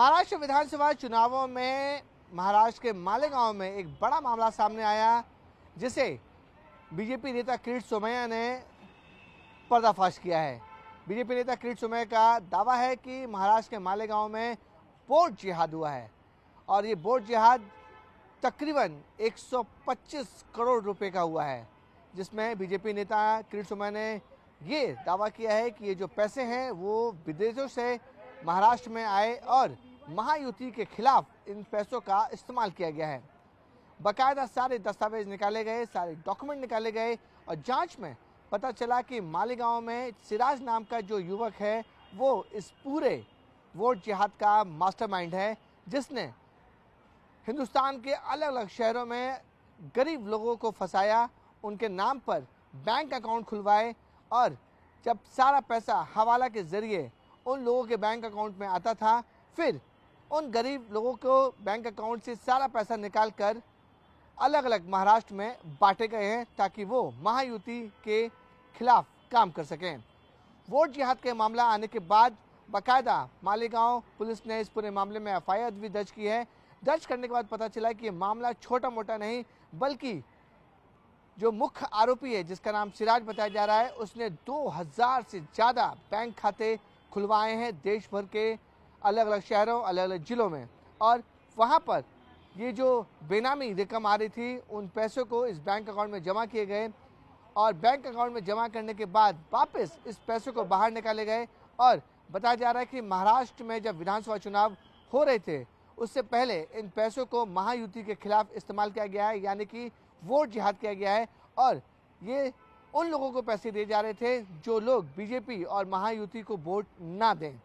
महाराष्ट्र विधानसभा चुनावों में महाराष्ट्र के मालेगांव में एक बड़ा मामला सामने आया, जिसे बीजेपी नेता किरीट सोमैया ने पर्दाफाश किया है। बीजेपी नेता किरीट सोमैया का दावा है कि महाराष्ट्र के मालेगांव में वोट जिहाद हुआ है और ये वोट जिहाद तकरीबन 125 करोड़ रुपए का हुआ है, जिसमें बीजेपी नेता किरीट सोमैया ने ये दावा किया है कि ये जो पैसे हैं वो विदेशों से महाराष्ट्र में आए और महायुति के खिलाफ इन पैसों का इस्तेमाल किया गया है। बाकायदा सारे दस्तावेज निकाले गए, सारे डॉक्यूमेंट निकाले गए और जांच में पता चला कि मालेगांव में सिराज नाम का जो युवक है वो इस पूरे वोट जिहाद का मास्टरमाइंड है, जिसने हिंदुस्तान के अलग अलग शहरों में गरीब लोगों को फंसाया, उनके नाम पर बैंक अकाउंट खुलवाए और जब सारा पैसा हवाला के जरिए उन लोगों के बैंक अकाउंट में आता था, फिर उन गरीब लोगों को बैंक अकाउंट से सारा पैसा निकालकर अलग अलग महाराष्ट्र में बांटे गए हैं ताकि वो महायुति के खिलाफ काम कर सकें। वोट जिहाद के मामला आने के बाद बाकायदा मालेगांव पुलिस ने इस पूरे मामले में एफआईआर भी दर्ज की है। दर्ज करने के बाद पता चला कि ये मामला छोटा मोटा नहीं, बल्कि जो मुख्य आरोपी है जिसका नाम सिराज बताया जा रहा है, उसने 2000 से ज़्यादा बैंक खाते खुलवाए हैं देश भर के अलग अलग शहरों, अलग अलग जिलों में, और वहाँ पर ये जो बेनामी रकम आ रही थी उन पैसों को इस बैंक अकाउंट में जमा किए गए और बैंक अकाउंट में जमा करने के बाद वापस इस पैसों को बाहर निकाले गए। और बताया जा रहा है कि महाराष्ट्र में जब विधानसभा चुनाव हो रहे थे उससे पहले इन पैसों को महायुति के खिलाफ इस्तेमाल किया गया है, यानी कि वोट जिहाद किया गया है। और ये उन लोगों को पैसे दिए जा रहे थे जो लोग बीजेपी और महायुति को वोट ना दें।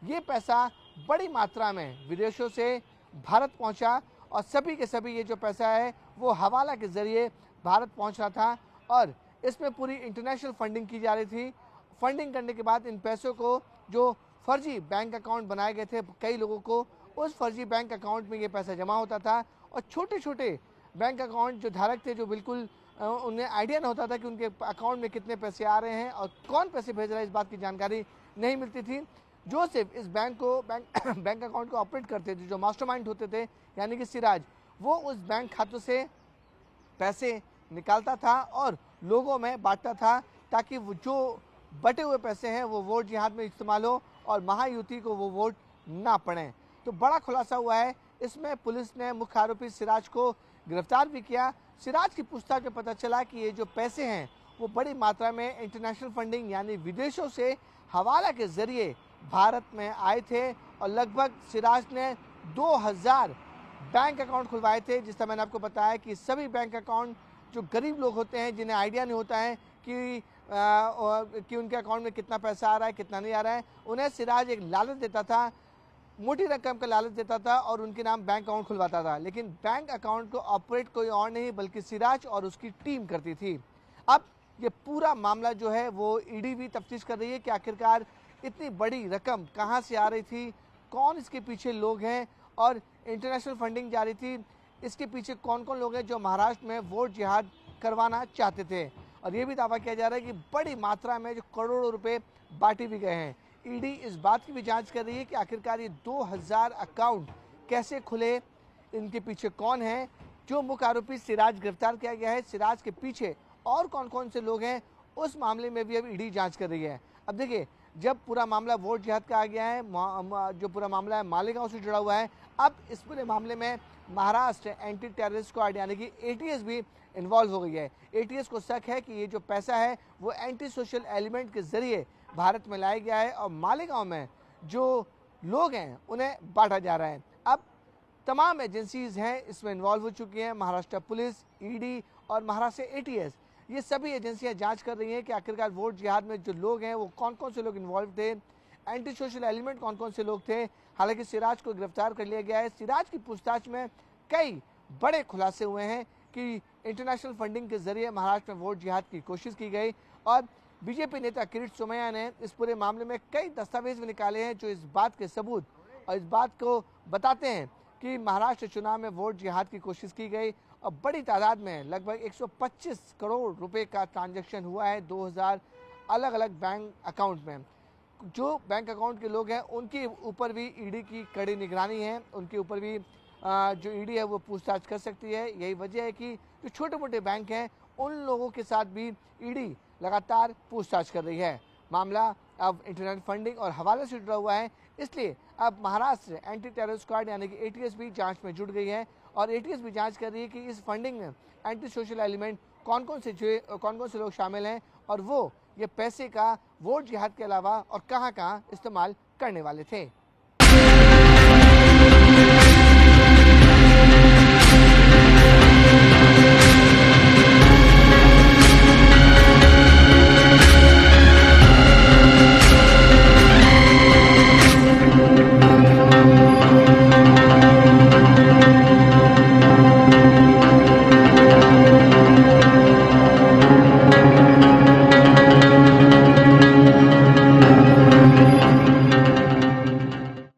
ये पैसा बड़ी मात्रा में विदेशों से भारत पहुंचा और सभी के सभी ये जो पैसा है वो हवाला के जरिए भारत पहुंच रहा था और इसमें पूरी इंटरनेशनल फंडिंग की जा रही थी। फंडिंग करने के बाद इन पैसों को जो फर्जी बैंक अकाउंट बनाए गए थे कई लोगों को, उस फर्जी बैंक अकाउंट में ये पैसा जमा होता था और छोटे छोटे बैंक अकाउंट जो धारक थे, जो बिल्कुल उन्हें आइडिया नहीं होता था कि उनके अकाउंट में कितने पैसे आ रहे हैं और कौन पैसे भेज रहा है, इस बात की जानकारी नहीं मिलती थी। जो सिर्फ इस बैंक अकाउंट को ऑपरेट करते थे, जो मास्टरमाइंड होते थे यानी कि सिराज, वो उस बैंक खातों से पैसे निकालता था और लोगों में बांटता था ताकि वो जो बटे हुए पैसे हैं वो वोट जिहाद में इस्तेमाल हो और महायुति को वो वोट ना पड़े। तो बड़ा खुलासा हुआ है। इसमें पुलिस ने मुख्य आरोपी सिराज को गिरफ्तार भी किया। सिराज की पूछताछ में पता चला कि ये जो पैसे हैं वो बड़ी मात्रा में इंटरनेशनल फंडिंग यानी विदेशों से हवाला के जरिए भारत में आए थे और लगभग सिराज ने 2000 बैंक अकाउंट खुलवाए थे। जिस तरह मैंने आपको बताया कि सभी बैंक अकाउंट जो गरीब लोग होते हैं, जिन्हें आइडिया नहीं होता है कि उनके अकाउंट में कितना पैसा आ रहा है, कितना नहीं आ रहा है, उन्हें सिराज एक लालच देता था, मोटी रकम का लालच देता था और उनके नाम बैंक अकाउंट खुलवाता था। लेकिन बैंक अकाउंट को ऑपरेट कोई और नहीं बल्कि सिराज और उसकी टीम करती थी। अब ये पूरा मामला जो है वो ईडी भी तफ्तीश कर रही है कि आखिरकार इतनी बड़ी रकम कहाँ से आ रही थी, कौन इसके पीछे लोग हैं और इंटरनेशनल फंडिंग जारी थी, इसके पीछे कौन कौन लोग हैं जो महाराष्ट्र में वोट जिहाद करवाना चाहते थे। और ये भी दावा किया जा रहा है कि बड़ी मात्रा में जो करोड़ों रुपए बांटे भी गए हैं। ईडी इस बात की भी जांच कर रही है कि आखिरकार ये 2000 अकाउंट कैसे खुले, इनके पीछे कौन है। जो मुख्य आरोपी सिराज गिरफ्तार किया गया है, सिराज के पीछे और कौन कौन से लोग हैं, उस मामले में भी अब ईडी जांच कर रही है। अब देखिए, जब पूरा मामला वोट जिहाद का आ गया है, जो पूरा मामला है मालेगांव से जुड़ा हुआ है, अब इस पूरे मामले में महाराष्ट्र एंटी टेररिस्ट स्क्वाड यानी कि एटीएस भी इन्वॉल्व हो गई है। एटीएस को शक है कि ये जो पैसा है वो एंटी सोशल एलिमेंट के जरिए भारत में लाया गया है और मालेगांव में जो लोग हैं उन्हें बांटा जा रहा है। अब तमाम एजेंसीज हैं इसमें इन्वॉल्व हो चुकी हैं, महाराष्ट्र पुलिस, ईडी और महाराष्ट्र एटीएस, ये सभी एजेंसियां जांच कर रही हैं कि आखिरकार वोट जिहाद में जो लोग हैं वो कौन कौन से लोग इन्वॉल्व थे, एंटी सोशल एलिमेंट कौन कौन से लोग थे। हालांकि सिराज को गिरफ्तार कर लिया गया है। सिराज की पूछताछ में कई बड़े खुलासे हुए हैं कि इंटरनेशनल फंडिंग के जरिए महाराष्ट्र में वोट जिहाद की कोशिश की गई और बीजेपी नेता किरीट सोमैया ने इस पूरे मामले में कई दस्तावेज भी निकाले हैं जो इस बात के सबूत और इस बात को बताते हैं कि महाराष्ट्र चुनाव में वोट जिहाद की कोशिश की गई और बड़ी तादाद में लगभग 125 करोड़ रुपए का ट्रांजैक्शन हुआ है 2000 अलग अलग बैंक अकाउंट में। जो बैंक अकाउंट के लोग हैं उनके ऊपर भी ईडी की कड़ी निगरानी है, उनके ऊपर भी जो ईडी है वो पूछताछ कर सकती है। यही वजह है कि जो छोटे मोटे बैंक हैं उन लोगों के साथ भी ईडी लगातार पूछताछ कर रही है। मामला अब इंटरनेट फंडिंग और हवाले से जुड़ा हुआ है, इसलिए अब महाराष्ट्र एंटी टेरर स्क्वाड यानी कि एटीएस भी जांच में जुट गई है और एटीएस भी जांच कर रही है कि इस फंडिंग में एंटी सोशल एलिमेंट कौन कौन से लोग शामिल हैं और वो ये पैसे का वोट जिहाद के अलावा और कहां-कहां इस्तेमाल करने वाले थे।